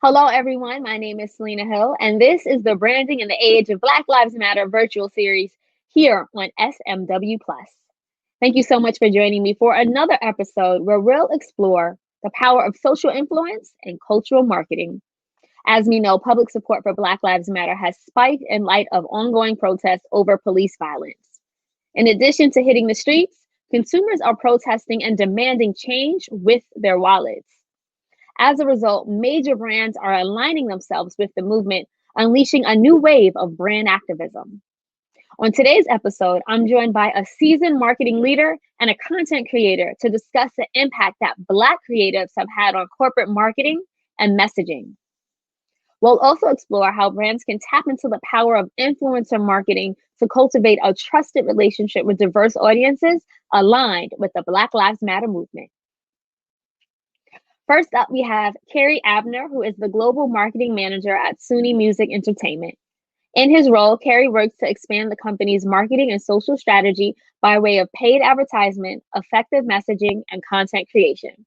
Hello, everyone. My name is Selena Hill, and this is the Branding in the Age of Black Lives Matter virtual series here on SMW Plus. Thank you so much for joining me for another episode where we'll explore the power of social influence and cultural marketing. As we know, public support for Black Lives Matter has spiked in light of ongoing protests over police violence. In addition to hitting the streets, consumers are protesting and demanding change with their wallets. As a result, major brands are aligning themselves with the movement, unleashing a new wave of brand activism. On today's episode, I'm joined by a seasoned marketing leader and a content creator to discuss the impact that Black creatives have had on corporate marketing and messaging. We'll also explore how brands can tap into the power of influencer marketing to cultivate a trusted relationship with diverse audiences aligned with the Black Lives Matter movement. First up, we have Kerry Abner, who is the Global Marketing Manager at Sony Music Entertainment. In his role, Kerry works to expand the company's marketing and social strategy by way of paid advertisement, effective messaging, and content creation.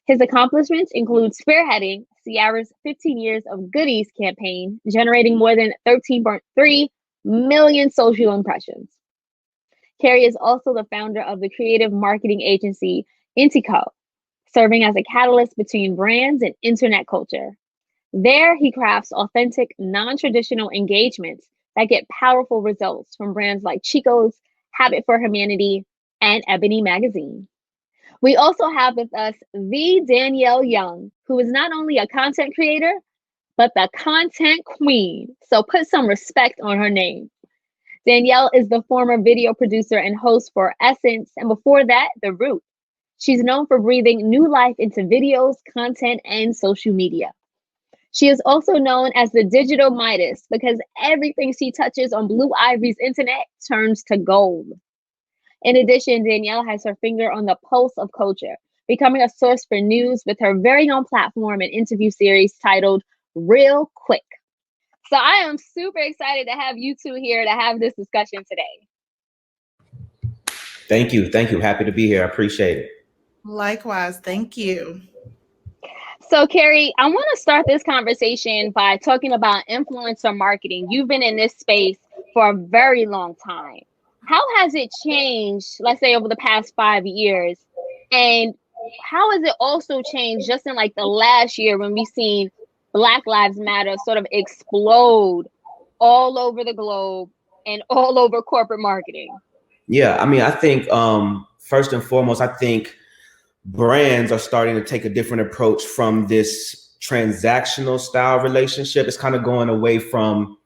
His accomplishments include spearheading Ciara's 15 Years of Goodies campaign, generating more than 13.3 million social impressions. Kerry is also the founder of the creative marketing agency Intico, serving as a catalyst between brands and internet culture. There, he crafts authentic, non-traditional engagements that get powerful results from brands like Chico's, Habit for Humanity, and Ebony Magazine. We also have with us the Danielle Young, who is not only a content creator, but the content queen. So put some respect on her name. Danielle is the former video producer and host for Essence, and before that, The Root. She's known for breathing new life into videos, content, and social media. She is also known as the digital Midas because everything she touches on Blue Ivy's internet turns to gold. In addition, Danielle has her finger on the pulse of culture, becoming a source for news with her very own platform and interview series titled Real Quick. So I am super excited to have you two here to have this discussion today. Thank you. Happy to be here. I appreciate it. Likewise. Thank you. So, Kerry, I want to start this conversation by talking about influencer marketing. You've been in this space for a very long time. How has it changed, let's say, over the past 5 years? And how has it also changed just in like the last year when we've seen Black Lives Matter sort of explode all over the globe and all over corporate marketing? Yeah, I mean, I think first and foremost, I think brands are starting to take a different approach from this transactional style relationship. It's kind of going away from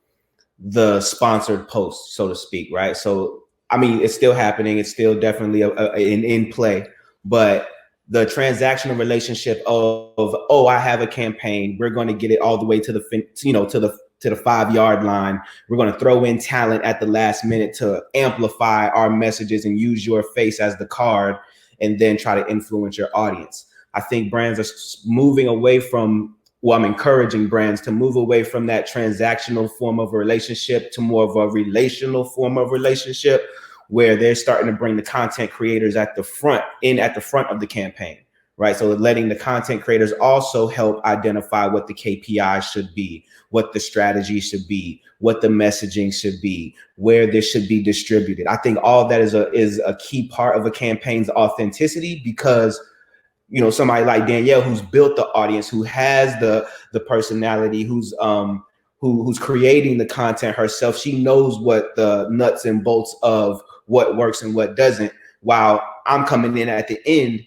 the sponsored post, so to speak, right? So, I mean, it's still happening. It's still definitely in play, but the transactional relationship of, oh, I have a campaign. We're going to get it all the way to the, to the 5-yard line. We're going to throw in talent at the last minute to amplify our messages and use your face as the card and then try to influence your audience. I think brands are moving away from, well, I'm encouraging brands to move away from that transactional form of a relationship to more of a relational form of relationship, where they're starting to bring the content creators at the front of the campaign, right? So letting the content creators also help identify what the KPI should be, what the strategy should be, what the messaging should be, where this should be distributed. I think all of that is a key part of a campaign's authenticity, because somebody like Danielle, who's built the audience, who has the personality, who's creating the content herself, she knows what the nuts and bolts of what works and what doesn't, while I'm coming in at the end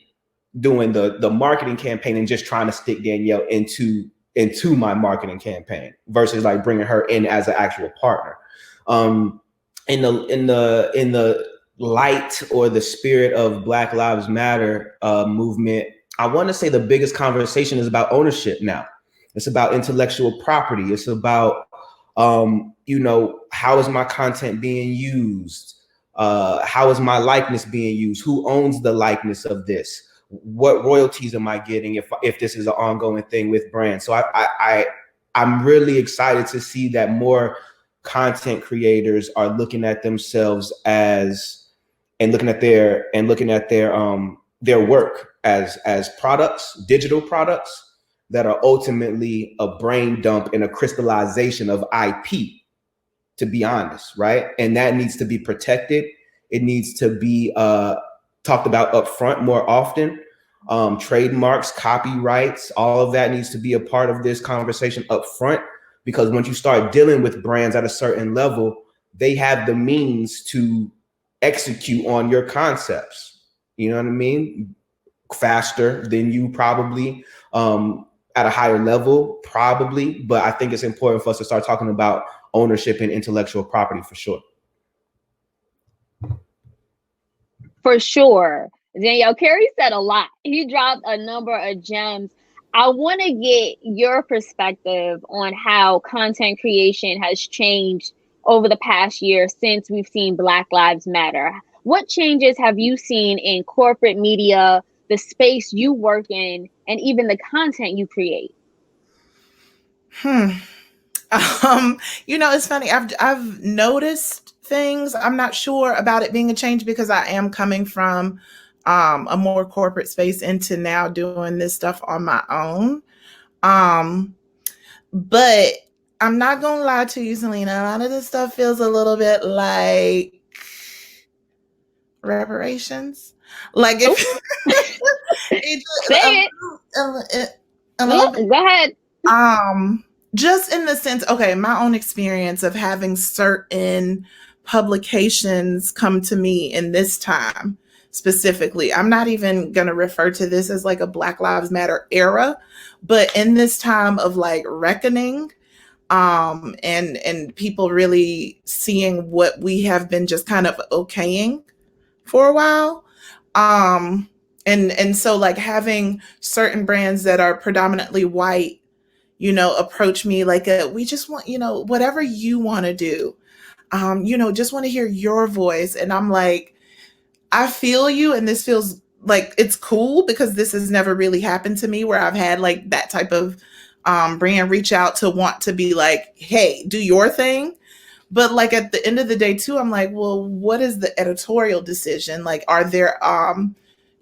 doing the marketing campaign and just trying to stick Danielle into my marketing campaign versus like bringing her in as an actual partner. In the light or the spirit of Black Lives Matter movement, I want to say the biggest conversation is about ownership now. It's about intellectual property. It's about, how is my content being used? How is my likeness being used? Who owns the likeness of this? What royalties am I getting if this is an ongoing thing with brands? So I'm really excited to see that more content creators are looking at themselves and looking at their work as products, digital products, that are ultimately a brain dump and a crystallization of IP, to be honest, right? And that needs to be protected. It needs to be talked about upfront more often. Trademarks, copyrights, all of that needs to be a part of this conversation upfront, because once you start dealing with brands at a certain level, they have the means to execute on your concepts. You know what I mean? Faster than you probably, at a higher level, probably. But I think it's important for us to start talking about ownership and intellectual property for sure. For sure. Danielle, Kerry said a lot. He dropped a number of gems. I want to get your perspective on how content creation has changed over the past year since we've seen Black Lives Matter. What changes have you seen in corporate media, the space you work in, and even the content you create? It's funny. I've noticed things. I'm not sure about it being a change because I am coming from a more corporate space into now doing this stuff on my own. But I'm not gonna lie to you, Selena. A lot of this stuff feels a little bit like reparations. Like if Say it. Go ahead. Just in the sense, okay, my own experience of having certain publications come to me in this time specifically. I'm not even going to refer to this as like a Black Lives Matter era, but in this time of like reckoning, and people really seeing what we have been just kind of okaying for a while. And so like having certain brands that are predominantly white, approach me like we just want, whatever you want to do, just want to hear your voice. And I'm like, I feel you. And this feels like it's cool because this has never really happened to me where I've had like that type of brand reach out to want to be like, hey, do your thing. But like at the end of the day too, I'm like, well, what is the editorial decision? Like, are there,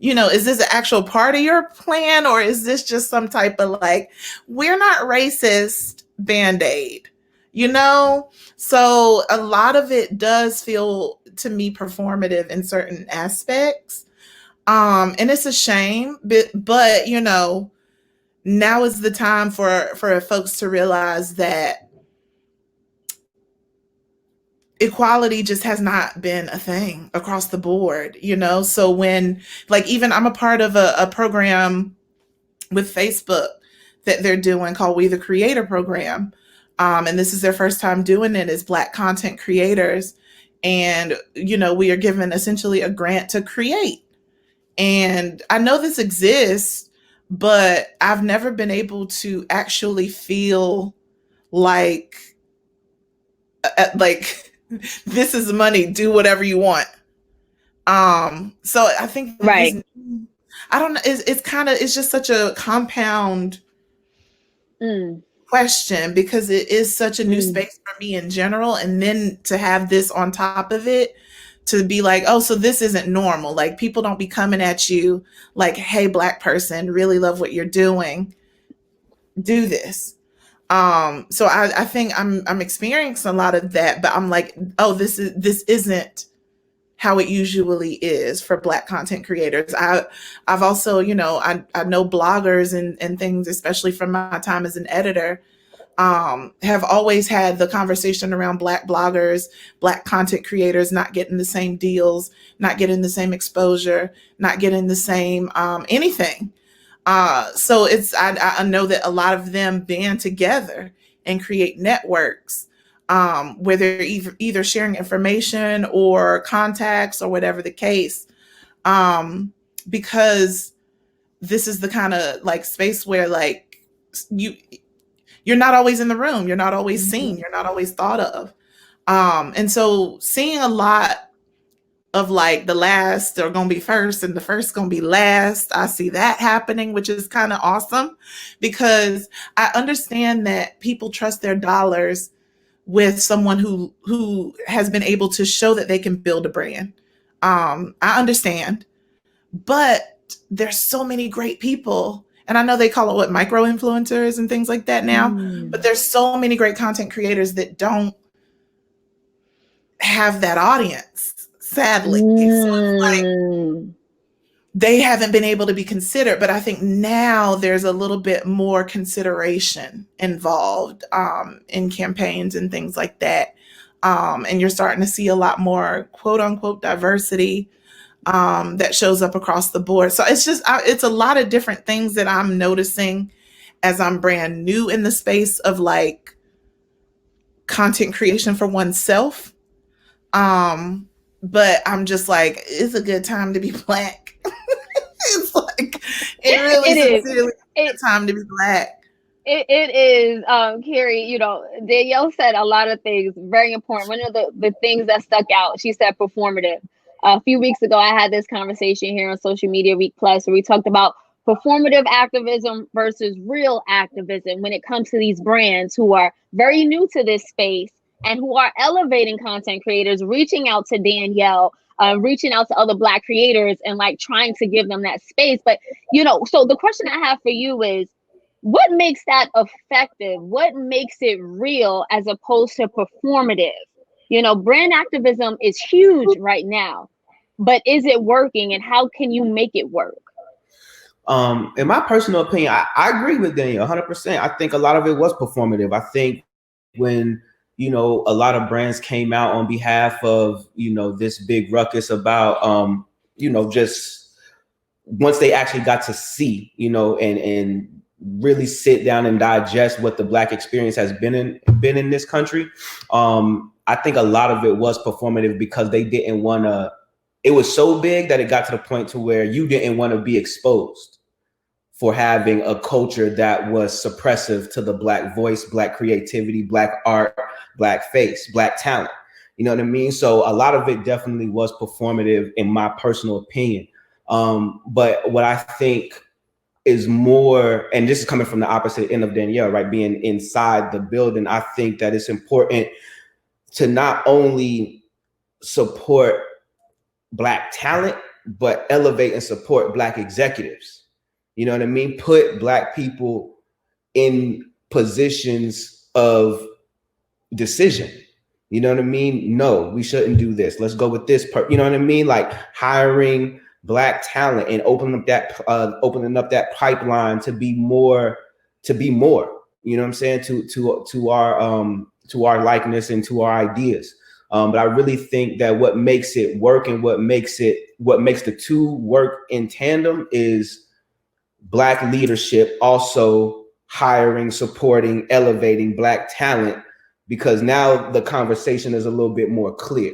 is this an actual part of your plan, or is this just some type of like, we're not racist Band-Aid, So a lot of it does feel to me performative in certain aspects. And it's a shame, but now is the time for folks to realize that equality just has not been a thing across the board, So when, like, even I'm a part of a program with Facebook that they're doing called We the Creator program. And this is their first time doing it as Black content creators. And, we are given essentially a grant to create. And I know this exists, but I've never been able to actually feel like this is money, do whatever you want. So I think right. I don't know, it's just such a compound question because it is such a new space for me in general. And then to have this on top of it, to be like, oh, so this isn't normal. Like people don't be coming at you like, hey, Black person, really love what you're doing. Do this. So I think I'm experiencing a lot of that, but I'm like, oh, this isn't how it usually is for Black content creators. I've also, I know bloggers and things, especially from my time as an editor, have always had the conversation around Black bloggers, Black content creators not getting the same deals, not getting the same exposure, not getting the same anything. So I know that a lot of them band together and create networks where they're either sharing information or contacts or whatever the case, because this is the kind of like space where like you're not always in the room, you're not always seen, you're not always thought of, and so seeing a lot of like the last are going to be first and the first going to be last. I see that happening, which is kind of awesome because I understand that people trust their dollars with someone who has been able to show that they can build a brand. I understand, but there's so many great people And I know they call it what, micro influencers and things like that now, but there's so many great content creators that don't have that audience, sadly. So it's like they haven't been able to be considered, but I think now there's a little bit more consideration involved in campaigns and things like that. And you're starting to see a lot more quote unquote diversity that shows up across the board. So it's just, it's a lot of different things that I'm noticing as I'm brand new in the space of like content creation for oneself. But I'm just like, it's a good time to be Black. It's like, it really sincerely is a time to be Black. It is, Kerry, you know, Danielle said a lot of things, very important. One of the things that stuck out, she said performative. A few weeks ago, I had this conversation here on Social Media Week Plus where we talked about performative activism versus real activism when it comes to these brands who are very new to this space and who are elevating content creators, reaching out to Danielle, reaching out to other Black creators and like trying to give them that space. But, you know, so the question I have for you is, what makes that effective? What makes it real as opposed to performative? You know, brand activism is huge right now, but is it working and how can you make it work? In my personal opinion, I agree with Danielle 100%. I think a lot of it was performative. I think when, you know, a lot of brands came out on behalf of, you know, this big ruckus about, you know, just once they actually got to see, you know, and really sit down and digest what the Black experience has been in this country. I think a lot of it was performative because they didn't want to, it was so big that it got to the point to where you didn't want to be exposed for having a culture that was suppressive to the Black voice, Black creativity, Black art, Black face, Black talent. You know what I mean? So a lot of it definitely was performative in my personal opinion. But what I think is more, and this is coming from the opposite end of Danielle, right? Being inside the building, I think that it's important to not only support Black talent, but elevate and support Black executives. You know what I mean? Put Black people in positions of decision. You know what I mean? No, we shouldn't do this. Let's go with this. You know what I mean? Like hiring Black talent and opening up that pipeline to be more. You know what I'm saying? To our likeness and to our ideas. But I really think that what makes it work and what makes the two work in tandem is Black leadership also hiring, supporting, elevating Black talent, because now the conversation is a little bit more clear.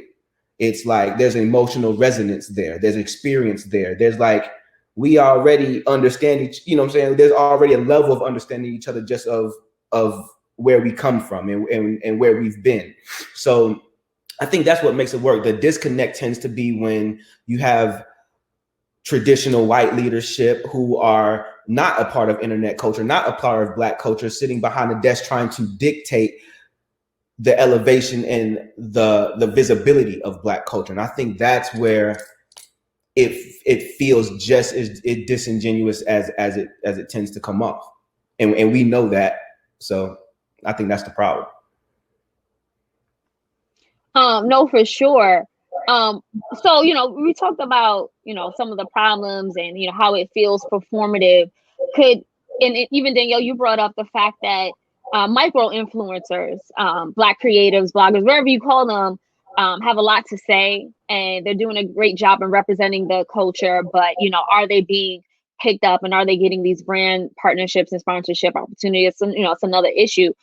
It's like there's an emotional resonance there. There's experience there. There's like, we already understand each, you know what I'm saying? There's already a level of understanding each other just of where we come from and where we've been. So I think that's what makes it work. The disconnect tends to be when you have traditional white leadership who are not a part of internet culture, not a part of Black culture, sitting behind the desk trying to dictate the elevation and the visibility of Black culture. And I think that's where it feels just as disingenuous as it tends to come off. And we know that. So I think that's the problem. No, for sure. So, you know, we talked about, you know, some of the problems and, you know, how it feels performative. Even Danielle, you brought up the fact that micro influencers, Black creatives, bloggers, wherever you call them, have a lot to say and they're doing a great job in representing the culture. But, you know, are they being picked up and are they getting these brand partnerships and sponsorship opportunities? So, you know, it's another issue.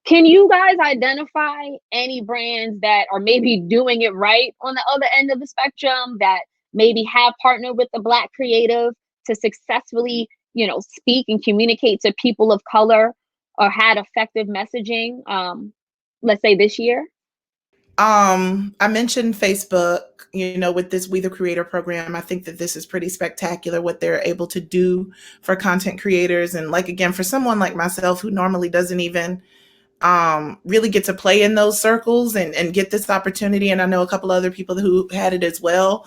Can you guys identify any brands that are maybe doing it right on the other end of the spectrum that maybe have partnered with the Black creative to successfully, you know, speak and communicate to people of color or had effective messaging, let's say this year? I mentioned Facebook, you know, with this We the Creator program. I think that this is pretty spectacular what they're able to do for content creators. And like, again, for someone like myself who normally doesn't even really get to play in those circles and get this opportunity. And I know a couple other people who had it as well.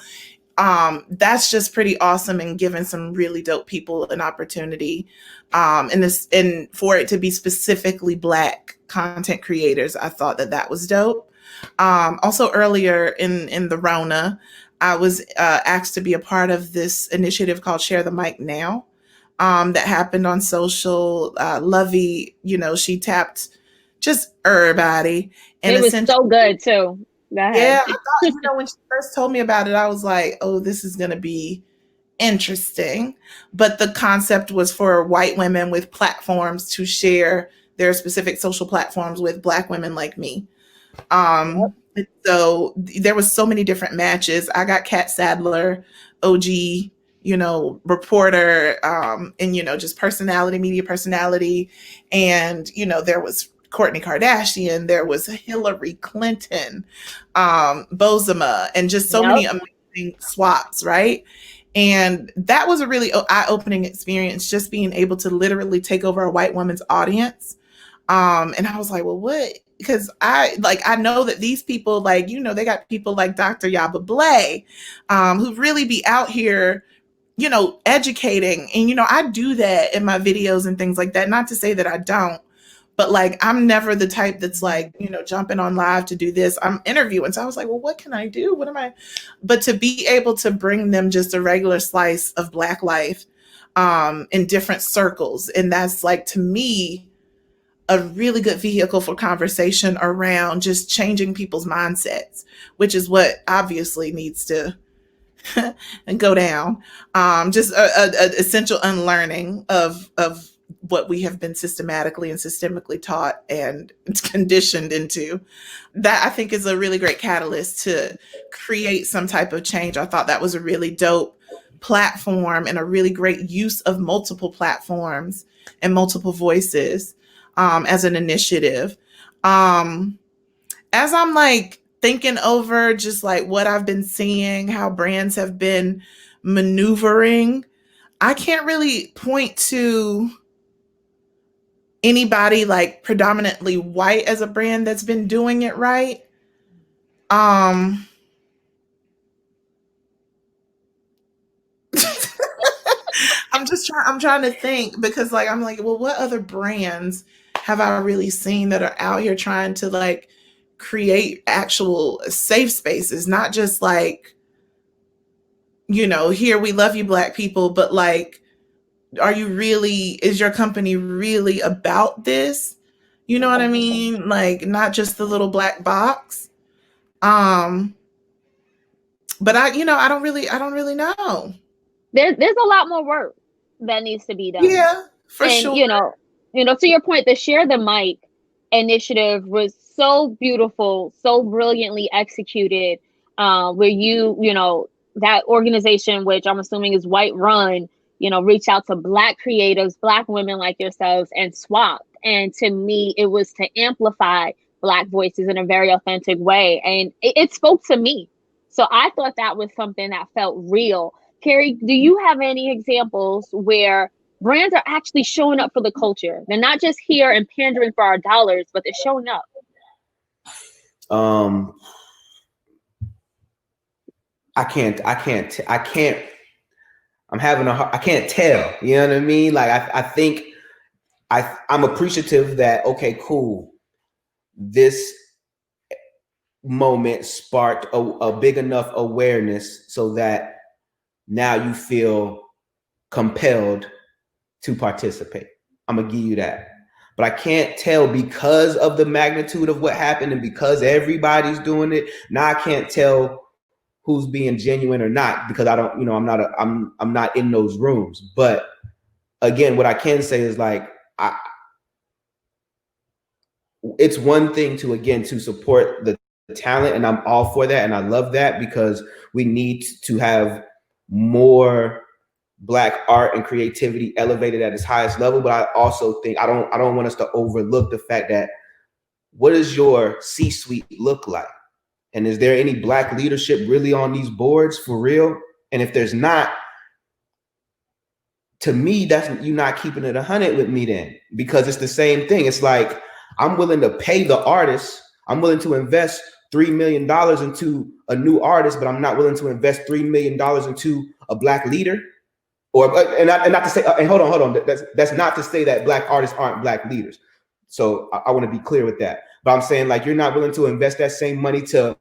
That's just pretty awesome and giving some really dope people an opportunity. And for it to be specifically Black content creators, I thought that was dope. Also earlier in the Rona, I was asked to be a part of this initiative called Share the Mic Now, that happened on social. Lovey, she tapped just everybody, and It was essentially, so good too. Go ahead. yeah, I thought, when she first told me about it, I was like, oh, this is going to be interesting. But the concept was for white women with platforms to share their specific social platforms with Black women like me. Yep. So there was so many different matches. I got Kat Sadler, OG, reporter, and just personality, media personality, and there was Kourtney Kardashian, there was Hillary Clinton, Bozema, and just so many Yep. amazing swaps, right? And that was a really eye-opening experience, just being able to literally take over a white woman's audience. And I was like, well, what? Because I know that these people, they got people like Dr. Yaba Blay, who really be out here, educating. And, I do that in my videos and things like that. Not to say that I don't, but I'm never the type that's jumping on live to do this. I'm interviewing. So I was like, well, what can I do? What am I? But to be able to bring them just a regular slice of Black life, in different circles. And that's to me, a really good vehicle for conversation around just changing people's mindsets, which is what obviously needs to and go down. Just a essential unlearning of what we have been systematically and systemically taught and conditioned into. That, I think, is a really great catalyst to create some type of change. I thought that was a really dope platform and a really great use of multiple platforms and multiple voices, as an initiative. As I'm thinking over just what I've been seeing, how brands have been maneuvering, I can't really point to anybody predominantly white as a brand that's been doing it right. I'm trying to think, because I'm well, what other brands have I really seen that are out here trying to create actual safe spaces, not just here, we love you, Black people, but is your company really about this? You know what I mean? Not just the little black box. But I don't really know. There's a lot more work that needs to be done. Yeah, for And sure. To your point, the Share the Mic initiative was so beautiful, so brilliantly executed, where that organization, which I'm assuming is white run, reach out to Black creatives, Black women like yourselves, and swap. And to me, it was to amplify Black voices in a very authentic way. And it spoke to me. So I thought that was something that felt real. Kerry, do you have any examples where brands are actually showing up for the culture? They're not just here and pandering for our dollars, but they're showing up. I can't tell, you know what I mean? I think I'm appreciative that, okay, cool, this moment sparked a big enough awareness so that now you feel compelled to participate. I'm gonna give you that. But I can't tell, because of the magnitude of what happened and because everybody's doing it. Now I can't tell who's being genuine or not, because I don't, I'm not in those rooms. But again, what I can say is it's one thing to support the talent, and I'm all for that, and I love that, because we need to have more Black art and creativity elevated at its highest level. But I also think I don't want us to overlook the fact that, what does your C-suite look like? And is there any Black leadership really on these boards for real? And if there's not, to me, that's you not keeping it 100 with me then, because it's the same thing. It's I'm willing to pay the artists. I'm willing to invest $3 million into a new artist, but I'm not willing to invest $3 million into a Black leader. Or and not to say, and hold on. That's not to say that Black artists aren't Black leaders. So I want to be clear with that. But I'm saying, like, you're not willing to invest that same money to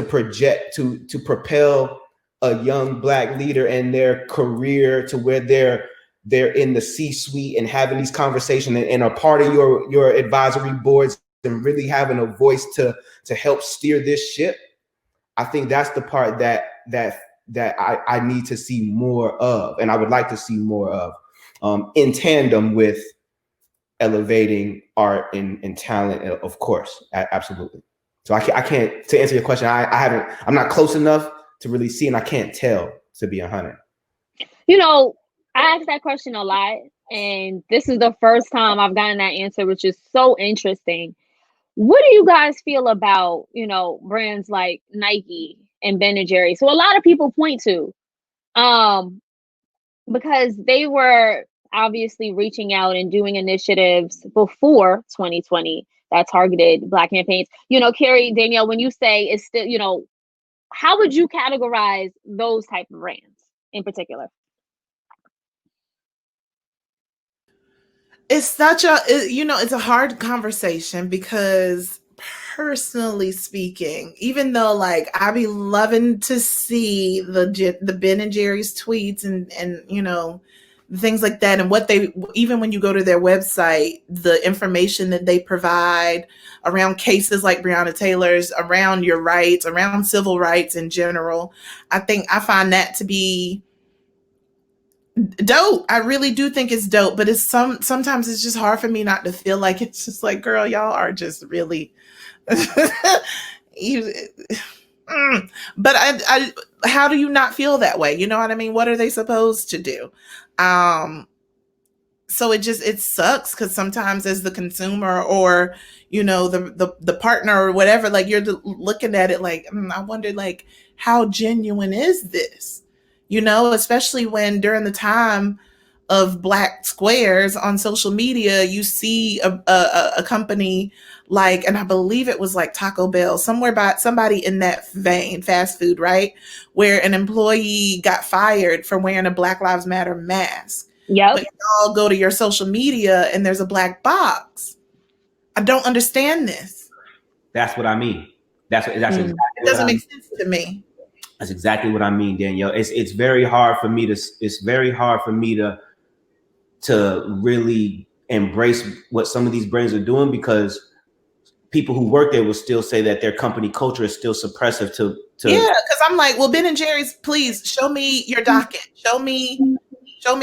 project, to propel a young Black leader and their career to where they're in the C-suite and having these conversations and are part of your advisory boards and really having a voice to help steer this ship. I think that's the part that I need to see more of, and I would like to see more of, in tandem with elevating art and talent, of course, absolutely. So I can't, to answer your question, I'm not close enough to really see, and I can't tell, to be 100. You know, I ask that question a lot, and this is the first time I've gotten that answer, which is so interesting. What do you guys feel about, you know, brands like Nike and Ben & Jerry's? So a lot of people point to, because they were obviously reaching out and doing initiatives before 2020 that targeted Black campaigns. You know, Kerry, Danielle, when you say it's still, you know, how would you categorize those type of brands in particular? It's such a, you know, it's a hard conversation because personally speaking, even though like I be loving to see the Ben and Jerry's tweets and you know, things like that, and what they, even when you go to their website, the information that they provide around cases like Breonna Taylor's, around your rights, around civil rights in general, I find that to be dope. I really do think it's dope, but it's sometimes it's just hard for me not to feel like it's just like, girl, y'all are just really you, but I how do you not feel that way? You know what I mean? What are they supposed to do? So it sucks because sometimes as the consumer, or you know, the partner or whatever, like you're looking at it like, I wonder like how genuine is this? You know, especially when during the time of Black squares on social media, you see a company like, and I believe it was like Taco Bell, somewhere by somebody in that vein, fast food, right? Where an employee got fired for wearing a Black Lives Matter mask. Yep. But you all go to your social media and there's a black box. I don't understand this. That's what I mean. That's exactly it doesn't make sense to me. That's exactly what I mean, Danielle. It's very hard for me to really embrace what some of these brands are doing, because people who work there will still say that their company culture is still suppressive to yeah, because I'm like, well, Ben and Jerry's, please show me your docket. Show me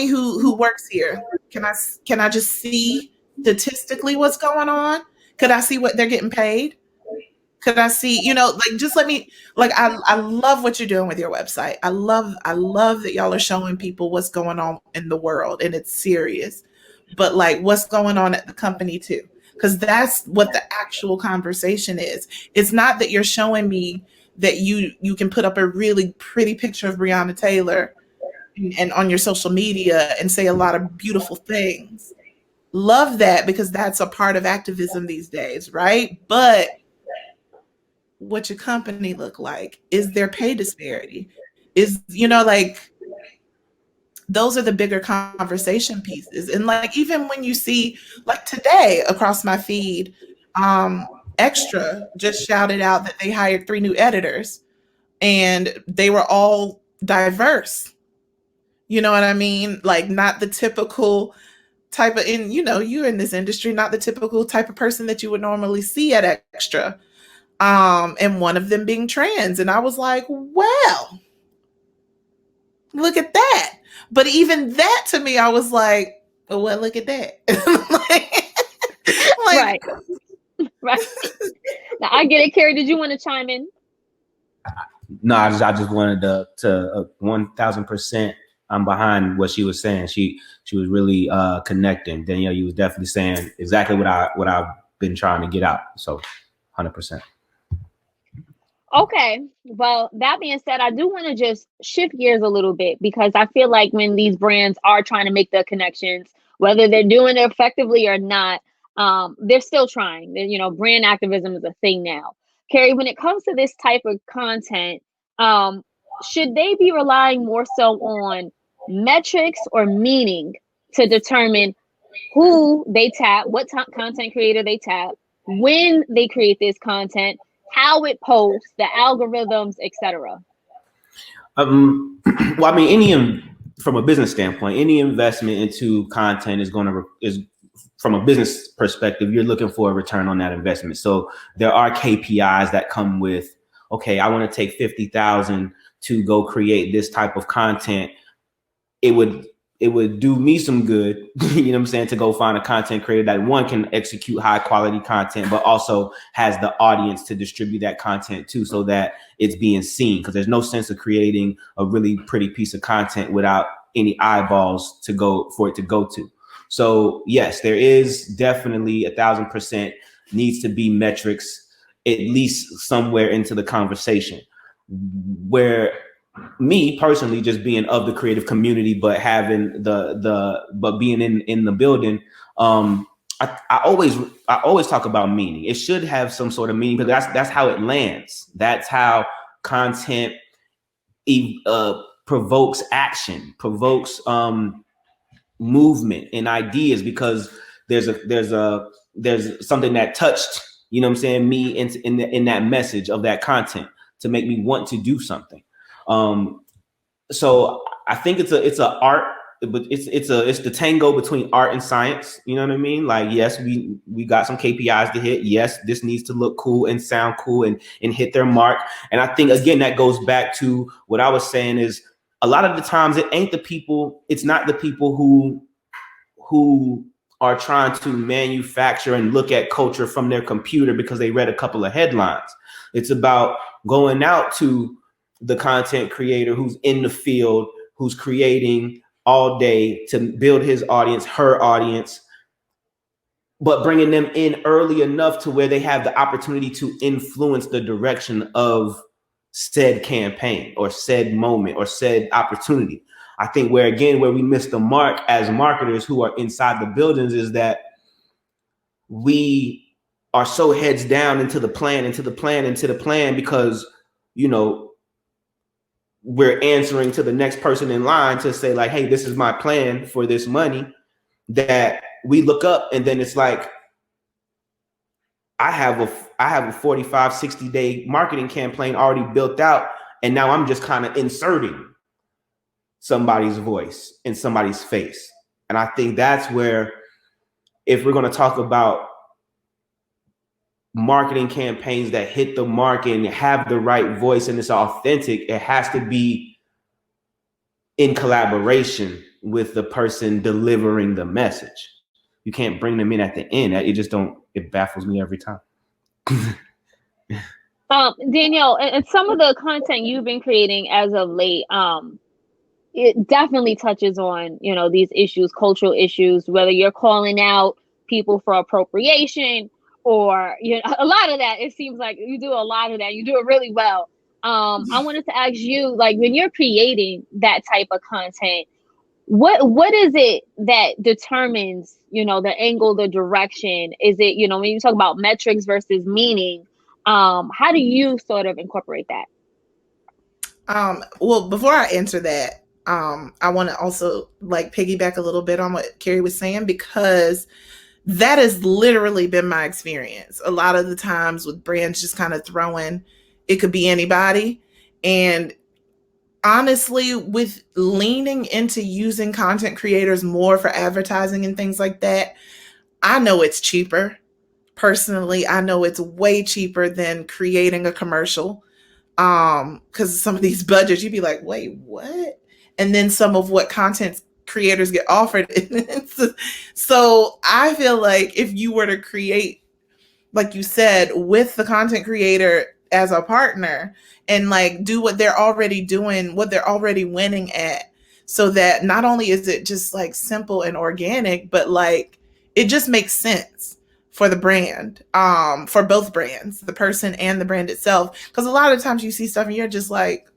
who works here. Can I just see statistically what's going on? Could I see what they're getting paid? Could I see, you know, like, just let me, like, I love what you're doing with your website. I love that y'all are showing people what's going on in the world, and it's serious, but like what's going on at the company too. Because that's what the actual conversation is. It's not that you're showing me that you can put up a really pretty picture of Breonna Taylor and on your social media and say a lot of beautiful things. Love that, because that's a part of activism these days, right? But what your company look like? Is there pay disparity? Is, you know, like, those are the bigger conversation pieces. And like, even when you see, like today across my feed, Extra just shouted out that they hired 3 new editors and they were all diverse. You know what I mean? Like, not the typical type of, in, you know, you're in this industry, not the typical type of person that you would normally see at Extra. And one of them being trans. And I was like, well, look at that. But even that, to me, I was like, oh, well, look at that. Right. Right. Now, I get it. Kerry, did you want to chime in? No, I just wanted to 1000%. I'm behind what she was saying. She was really connecting. Danielle, you was definitely saying exactly what I've been trying to get out. So 100%. Okay. Well, that being said, I do want to just shift gears a little bit, because I feel like when these brands are trying to make the connections, whether they're doing it effectively or not, they're still trying. You know, brand activism is a thing now. Kerry, when it comes to this type of content, should they be relying more so on metrics or meaning to determine who they tap, what content creator they tap, when they create this content, how it posts, the algorithms, etc.? Well, I mean, from a business standpoint, any investment into content is from a business perspective, you're looking for a return on that investment. So there are KPIs that come with, okay, I want to take 50,000 to go create this type of content. It would do me some good, you know what I'm saying, to go find a content creator that, one, can execute high quality content, but also has the audience to distribute that content too, so that it's being seen. Because there's no sense of creating a really pretty piece of content without any eyeballs for it to go to. So yes, there is definitely 1,000% needs to be metrics, at least somewhere into the conversation. Where me personally, just being of the creative community, but having but being in the building, I always talk about meaning. It should have some sort of meaning, because that's how it lands. That's how content provokes action, provokes movement and ideas, because there's something that touched, you know what I'm saying, me in that message of that content to make me want to do something. So I think it's a art, but it's the tango between art and science. You know what I mean? Like, yes, we got some KPIs to hit. Yes, this needs to look cool and sound cool and hit their mark. And I think, again, that goes back to what I was saying, is a lot of the times it's not the people who are trying to manufacture and look at culture from their computer because they read a couple of headlines. It's about going out to the content creator who's in the field, who's creating all day to build his audience, her audience, but bringing them in early enough to where they have the opportunity to influence the direction of said campaign or said moment or said opportunity. I think where we miss the mark as marketers who are inside the buildings is that we are so heads down into the plan, because, you know, we're answering to the next person in line to say, like, hey, this is my plan for this money, that we look up and then it's like, I have a 45, 60-day marketing campaign already built out, and now I'm just kind of inserting somebody's voice in somebody's face. And I think that's where, if we're going to talk about marketing campaigns that hit the mark and have the right voice and it's authentic, it has to be in collaboration with the person delivering the message. You can't bring them in at the end. It baffles me every time. Danielle, and some of the content you've been creating as of late, it definitely touches on, you know, these issues, cultural issues, whether you're calling out people for appropriation or, you know, a lot of that. It seems like you do a lot of that. You do it really well. I wanted to ask you, like, when you're creating that type of content, what is it that determines, you know, the angle, the direction? Is it, you know, when you talk about metrics versus meaning, how do you sort of incorporate that? Well, before I answer that, I want to also like piggyback a little bit on what Kerry was saying, because that has literally been my experience. A lot of the times with brands just kind of throwing, it could be anybody. And honestly, with leaning into using content creators more for advertising and things like that, I know it's cheaper. Personally, I know it's way cheaper than creating a commercial. Because some of these budgets, you'd be like, wait, what? And then some of what content creators get offered. So I feel like if you were to create, like you said, with the content creator as a partner, and like do what they're already doing, what they're already winning at, so that not only is it just like simple and organic, but like it just makes sense for the brand, for both brands, the person and the brand itself. Because a lot of times you see stuff and you're just like,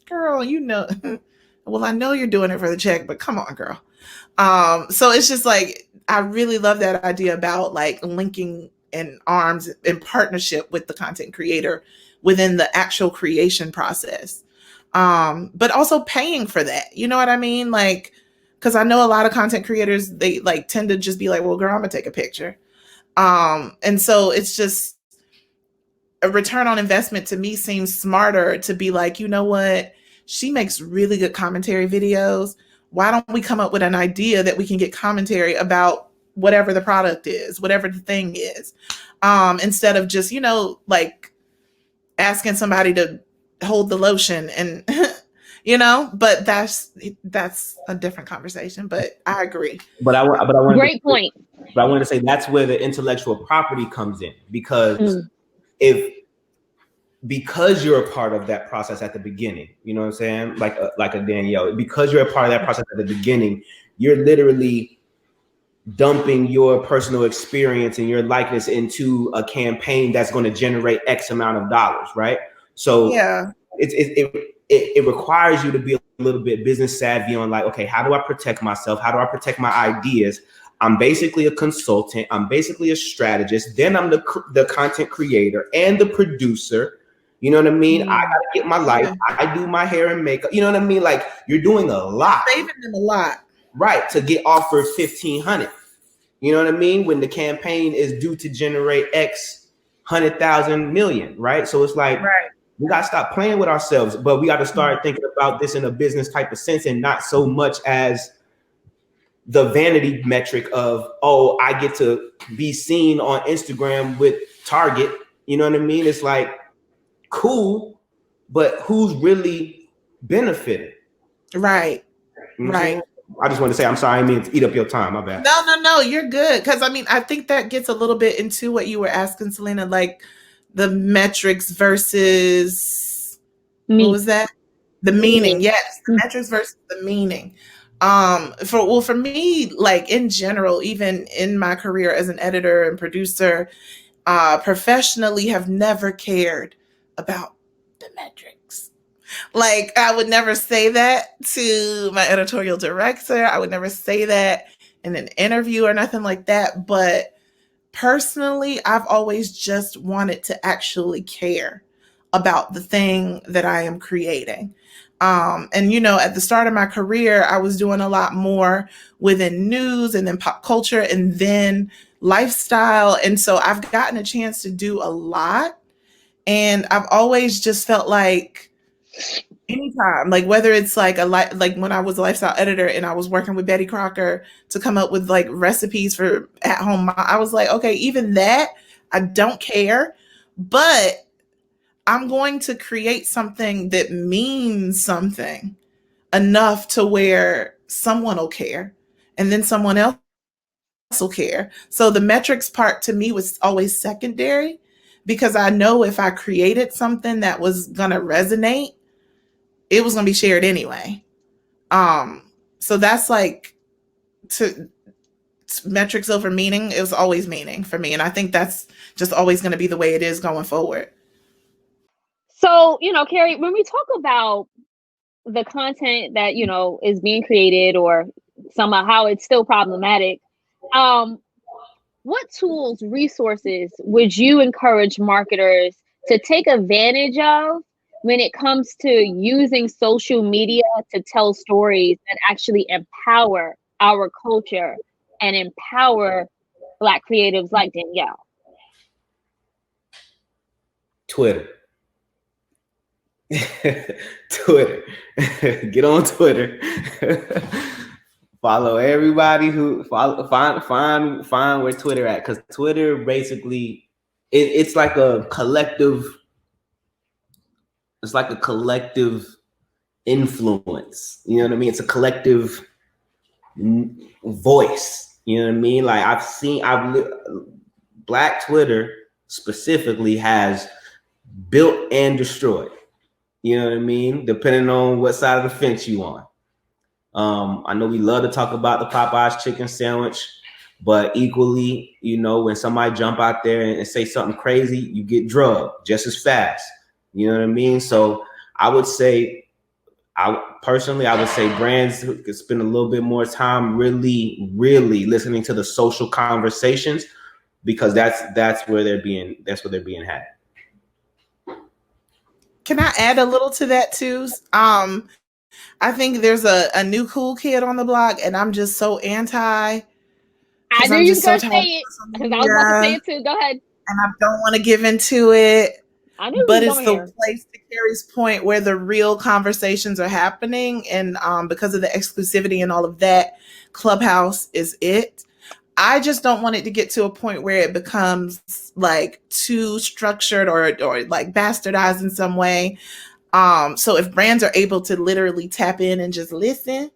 girl, you know, well, I know you're doing it for the check, but come on, girl. So it's just like, I really love that idea about like linking in arms in partnership with the content creator within the actual creation process. But also paying for that. You know what I mean? Like, because I know a lot of content creators, they like tend to just be like, well, girl, I'm gonna take a picture. And so it's just a return on investment to me seems smarter to be like, you know what? She makes really good commentary videos. Why don't we come up with an idea that we can get commentary about whatever the product is, whatever the thing is, instead of just, you know, like asking somebody to hold the lotion and, you know, but that's a different conversation, but I agree. But I wanted Great point. But I wanted to say that's where the intellectual property comes in, because because you're a part of that process at the beginning, you know what I'm saying? Like a Danielle, because you're a part of that process at the beginning, you're literally dumping your personal experience and your likeness into a campaign that's going to generate X amount of dollars, right? So yeah, it requires you to be a little bit business savvy on like, okay, how do I protect myself? How do I protect my ideas? I'm basically a consultant. I'm basically a strategist. Then I'm the content creator and the producer. You know what I mean? I gotta get my life. I do my hair and makeup. You know what I mean? Like, you're doing a lot. You're saving them a lot. Right, to get offered 1,500. You know what I mean? When the campaign is due to generate X 100,000 million, right? So it's like, we gotta stop playing with ourselves, but we gotta start thinking about this in a business type of sense and not so much as the vanity metric of, oh, I get to be seen on Instagram with Target. You know what I mean? It's like, cool, but who's really benefiting? Right. You know right. I just want to say, I'm sorry, I mean to eat up your time. My bad. No, you're good. Because I mean, I think that gets a little bit into what you were asking, Selena, like the metrics versus what was that? The meaning. Yes, the metrics versus the meaning. For me, like in general, even in my career as an editor and producer, professionally, have never cared about the metrics. Like, I would never say that to my editorial director. I would never say that in an interview or nothing like that. But personally, I've always just wanted to actually care about the thing that I am creating. And, you know, at the start of my career, I was doing a lot more within news and then pop culture and then lifestyle. And so I've gotten a chance to do a lot. And I've always just felt like anytime, like whether it's like like when I was a lifestyle editor and I was working with Betty Crocker to come up with like recipes for at home, I was like, okay, even that, I don't care, but I'm going to create something that means something enough to where someone will care and then someone else will care. So the metrics part to me was always secondary, because I know if I created something that was going to resonate, it was going to be shared anyway. So that's like to metrics over meaning. It was always meaning for me. And I think that's just always going to be the way it is going forward. So, you know, Kerry, when we talk about the content that, you know, is being created or somehow it's still problematic, what tools, resources would you encourage marketers to take advantage of when it comes to using social media to tell stories that actually empower our culture and empower Black creatives like Danielle? Twitter. Twitter. Get on Twitter. Follow everybody who find where Twitter at, because Twitter basically it's like a collective. It's like a collective influence. You know what I mean? It's a collective voice. You know what I mean? Like Black Twitter specifically has built and destroyed. You know what I mean? Depending on what side of the fence you on. I know we love to talk about the Popeyes chicken sandwich, but equally, you know, when somebody jump out there and say something crazy, you get drugged just as fast. You know what I mean? So I would say, brands could spend a little bit more time really, really listening to the social conversations because that's where they're being had. Can I add a little to that too? I think there's a new cool kid on the block, and I'm just so anti, I because knew I'm you was just so gonna tired of say it social because I was about to say media, it too. Go ahead. and I don't want to give into it. I knew you But was it's going the here. place, to Carrie's point, where the real conversations are happening, and because of the exclusivity and all of that, Clubhouse is it. I just don't want it to get to a point where it becomes like too structured or like bastardized in some way. So if brands are able to literally tap in and just listen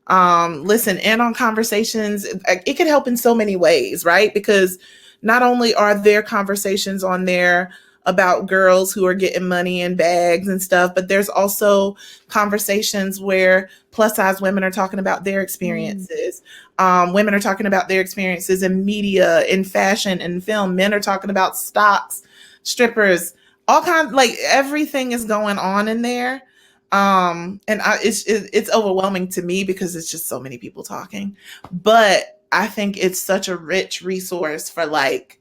in on conversations, it could help in so many ways, right? Because not only are there conversations on there about girls who are getting money in bags and stuff, but there's also conversations where plus size women are talking about their experiences. Women are talking about their experiences in media, in fashion, in film. Men are talking about stocks, strippers, all kinds, like everything is going on in there. It's overwhelming to me because it's just so many people talking, but I think it's such a rich resource for like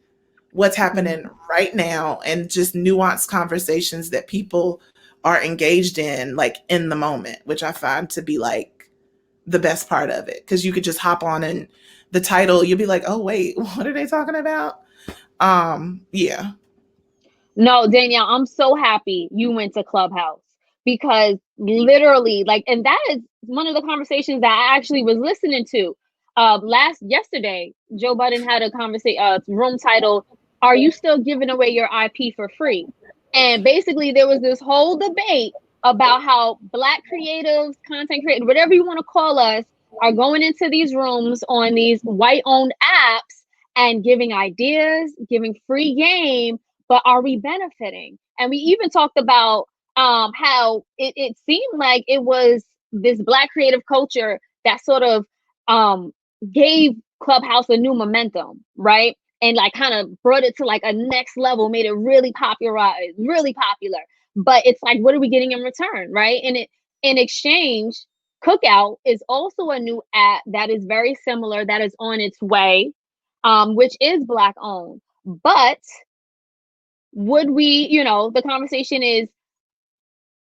what's happening right now and just nuanced conversations that people are engaged in, like in the moment, which I find to be like the best part of it. Cause you could just hop on and the title, you'll be like, oh wait, what are they talking about? Yeah. No, Danielle, I'm so happy you went to Clubhouse because literally, like, and that is one of the conversations that I actually was listening to. Yesterday, Joe Budden had a conversation, room titled, "Are you still giving away your IP for free?" And basically, there was this whole debate about how Black creatives, content creators, whatever you want to call us, are going into these rooms on these white-owned apps and giving ideas, giving free game, but are we benefiting? And we even talked about how it seemed like it was this Black creative culture that sort of gave Clubhouse a new momentum, right? And like kind of brought it to like a next level, made it really popular. But it's like, what are we getting in return, right? And in exchange, Cookout is also a new app that is very similar, that is on its way, which is Black owned. But would we, the conversation is,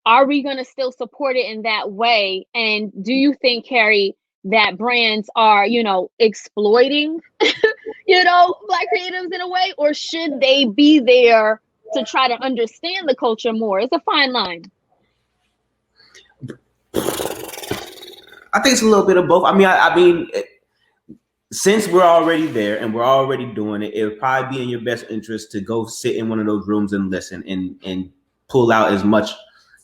are we going to still support it in that way? And do you think, Kerry, that brands are, exploiting, Black creatives in a way, or should they be there to try to understand the culture more? It's a fine line. I think it's a little bit of both. I mean, since we're already there and we're already doing it, it would probably be in your best interest to go sit in one of those rooms and listen and pull out as much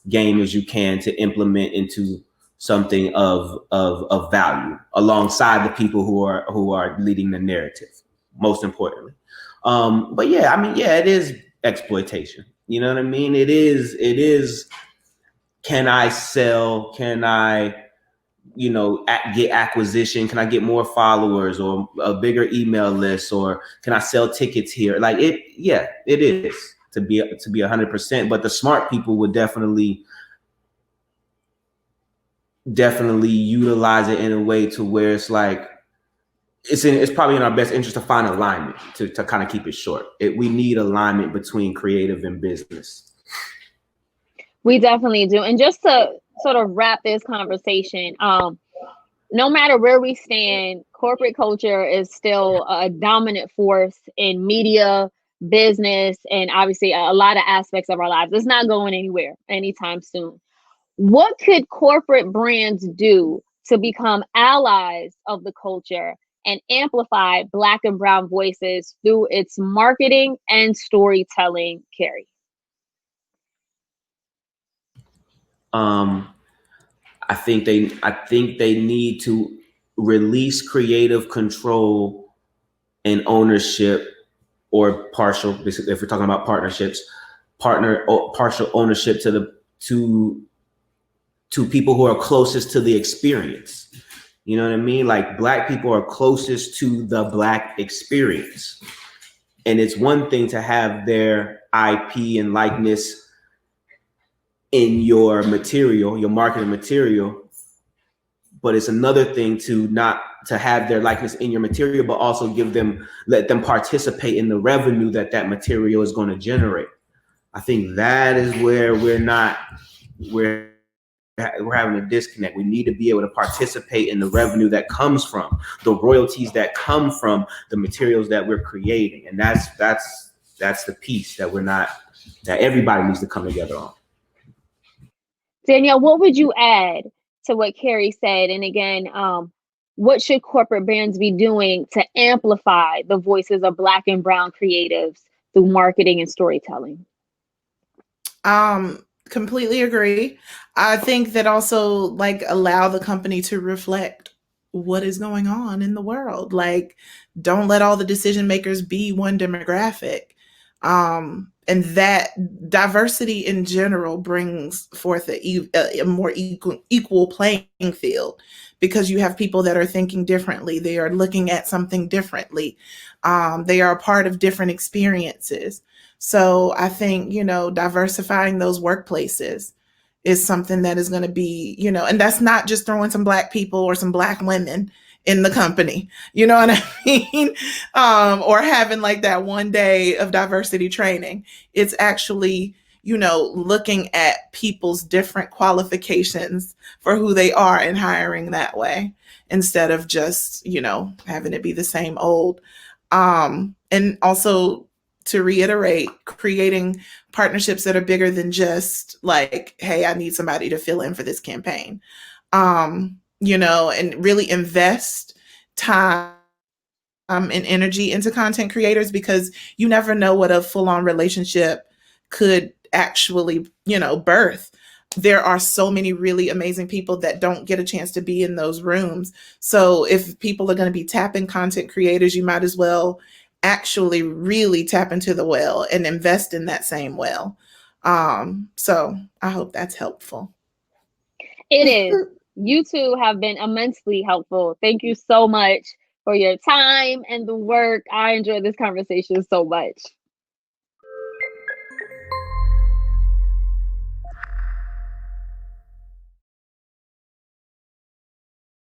game as you can to implement into something of value alongside the people who are leading the narrative, most importantly. But yeah, I mean, yeah, it is exploitation. You know what I mean? It is, can I sell? Can I, get acquisition? Can I get more followers or a bigger email list, or can I sell tickets here? Like it is to be 100%, but the smart people would definitely utilize it in a way to where it's like, it's probably in our best interest to find alignment to kind of keep it short. We need alignment between creative and business. We definitely do. And just to sort of wrap this conversation, no matter where we stand, corporate culture is still a dominant force in media, business, and obviously a lot of aspects of our lives. It's not going anywhere anytime soon. What could corporate brands do to become allies of the culture and amplify Black and Brown voices through its marketing and storytelling, Kerry? I think they need to release creative control and ownership, or partial, if we're talking about partnerships, partial ownership to people who are closest to the experience. You know what I mean? Like Black people are closest to the Black experience. And it's one thing to have their IP and likeness in your material, your marketing material, but it's another thing to not to have their likeness in your material, but also let them participate in the revenue that material is going to generate. I think that is where we're having a disconnect. We need to be able to participate in the revenue that comes from the royalties that come from the materials that we're creating. And that's the piece that that everybody needs to come together on. Danielle, what would you add to what Kerry said? And again, what should corporate brands be doing to amplify the voices of Black and Brown creatives through marketing and storytelling? Completely agree. I think that also like allow the company to reflect what is going on in the world. Like, don't let all the decision makers be one demographic. And that diversity in general brings forth a more equal playing field, because you have people that are thinking differently. They are looking at something differently. They are a part of different experiences. So I think, diversifying those workplaces is something that is going to be, and that's not just throwing some Black people or some Black women in the company, you know what I mean? Or having like that one day of diversity training. It's actually, looking at people's different qualifications for who they are and hiring that way, instead of just, having it be the same old. And also, to reiterate, creating partnerships that are bigger than just like, hey, I need somebody to fill in for this campaign. And really invest time and energy into content creators, because you never know what a full-on relationship could actually, birth. There are so many really amazing people that don't get a chance to be in those rooms. So if people are going to be tapping content creators, you might as well actually really tap into the well and invest in that same well. So I hope that's helpful. It is. You two have been immensely helpful. Thank you so much for your time and the work. I enjoyed this conversation so much.